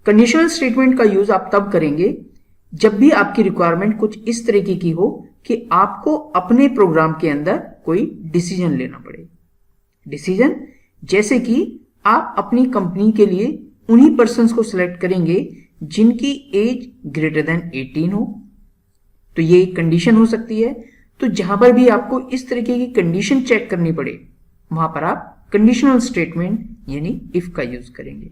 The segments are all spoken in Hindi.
कंडीशनल स्टेटमेंट का यूज आप तब करेंगे जब भी आपकी रिक्वायरमेंट कुछ इस तरीके की हो कि आपको अपने प्रोग्राम के अंदर कोई डिसीजन लेना पड़े। डिसीजन जैसे कि आप अपनी कंपनी के लिए उन्हीं पर्सन्स को सिलेक्ट करेंगे जिनकी एज ग्रेटर देन 18 हो, तो ये एक कंडीशन हो सकती है। तो जहां पर भी आपको इस तरीके की कंडीशन चेक करनी पड़े वहां पर आप कंडीशनल स्टेटमेंट यानी इफ का यूज करेंगे।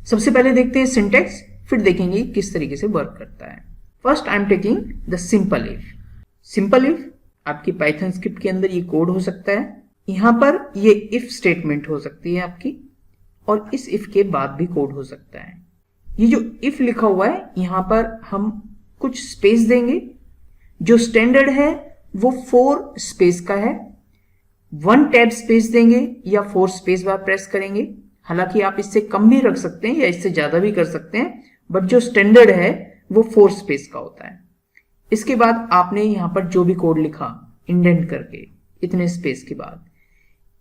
सबसे पहले देखते हैं सिंटैक्स, फिर देखेंगे किस तरीके से वर्क करता है। First I am taking the simple if. Simple if आपकी पाइथन स्क्रिप्ट के अंदर ये कोड हो सकता है। यहां पर ये इफ स्टेटमेंट हो सकती है आपकी, और इस इफ के बाद भी कोड हो सकता है। ये जो इफ लिखा हुआ है यहां पर हम कुछ स्पेस देंगे। जो स्टैंडर्ड है वो 4 स्पेस का है। 1 टैब स्पेस देंगे या 4 स्पेस बार प्रेस करेंगे। हालांकि आप इससे कम भी रख सकते हैं या इससे ज्यादा भी कर सकते हैं, बट जो स्टैंडर्ड है वो 4 स्पेस का होता है। इसके बाद आपने यहां पर जो भी कोड लिखा इंडेंट करके इतने स्पेस के बाद,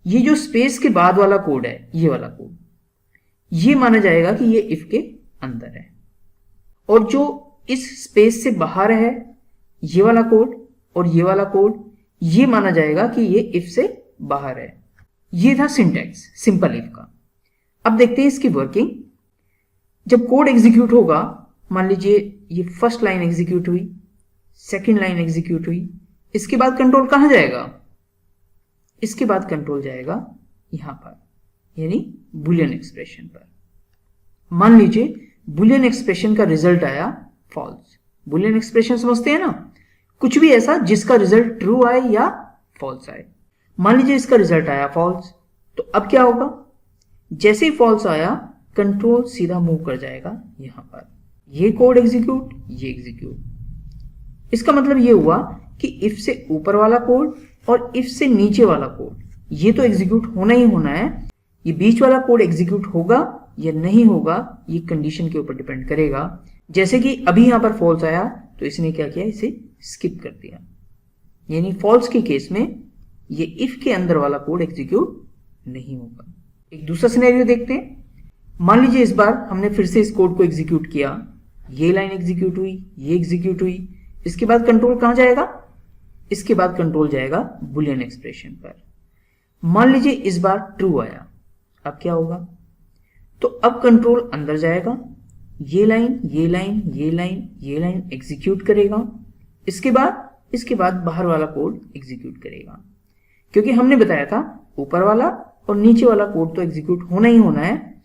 ये जो स्पेस के बाद वाला कोड है, ये वाला कोड, ये माना जाएगा कि ये इफ के अंदर है। और जो इस स्पेस से बाहर है, ये वाला कोड और ये वाला कोड, ये माना जाएगा कि ये इफ से बाहर है। ये था सिंटैक्स सिंपल इफ का। अब देखते हैं इसकी वर्किंग। जब कोड एग्जीक्यूट होगा, मान लीजिए ये फर्स्ट लाइन एग्जीक्यूट हुई, सेकंड लाइन एग्जीक्यूट हुई, इसके बाद कंट्रोल कहां जाएगा? इसके बाद कंट्रोल जाएगा यहां पर, यानी बुलियन एक्सप्रेशन पर। मान लीजिए बुलियन एक्सप्रेशन का रिजल्ट आया फॉल्स। बुलियन एक्सप्रेशन समझते हैं ना, कुछ भी ऐसा जिसका रिजल्ट ट्रू आए या फॉल्स आए। मान लीजिए इसका रिजल्ट आया फॉल्स, तो अब क्या होगा? जैसे ही फॉल्स आया कंट्रोल सीधा मूव कर जाएगा यहां पर, ये कोड एग्जीक्यूट, ये एग्जीक्यूट। इसका मतलब ये हुआ कि इफ से ऊपर वाला कोड और इफ से नीचे वाला कोड, ये तो एग्जीक्यूट होना ही होना है। ये बीच वाला कोड एग्जीक्यूट होगा या नहीं होगा ये कंडीशन के ऊपर डिपेंड करेगा। जैसे कि अभी यहां पर फॉल्स आया तो इसने क्या किया, इसे स्किप कर दिया। यानी फॉल्स के केस में ये इफ के अंदर वाला कोड एग्जीक्यूट नहीं होगा। एक दूसरा सिनेरियो देखते हैं। मान लीजिए इस बार हमने फिर से इस कोड को एग्जीक्यूट किया, ये लाइन एग्जीक्यूट हुई, ये एग्जीक्यूट हुई, इसके बाद कंट्रोल कहां जाएगा? इसके बाद कंट्रोल जाएगा बुलियन एक्सप्रेशन पर। मान लीजिए इस बार ट्रू आया, अब क्या होगा? तो अब कंट्रोल अंदर जाएगा, ये लाइन, ये लाइन, ये लाइन, ये लाइन एग्जीक्यूट करेगा। इसके बाद बाहर वाला कोड एग्जीक्यूट करेगा, क्योंकि हमने बताया था ऊपर वाला और नीचे वाला कोड तो एग्जीक्यूट होना ही होना है।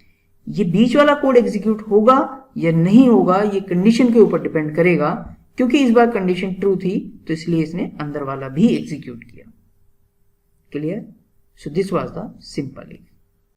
ये बीच वाला कोड एग्जीक्यूट होगा या नहीं होगा ये कंडीशन के ऊपर डिपेंड करेगा। क्योंकि इस बार कंडीशन ट्रू थी तो इसलिए इसने अंदर वाला भी एग्जीक्यूट किया। Clear? So this was the simple if.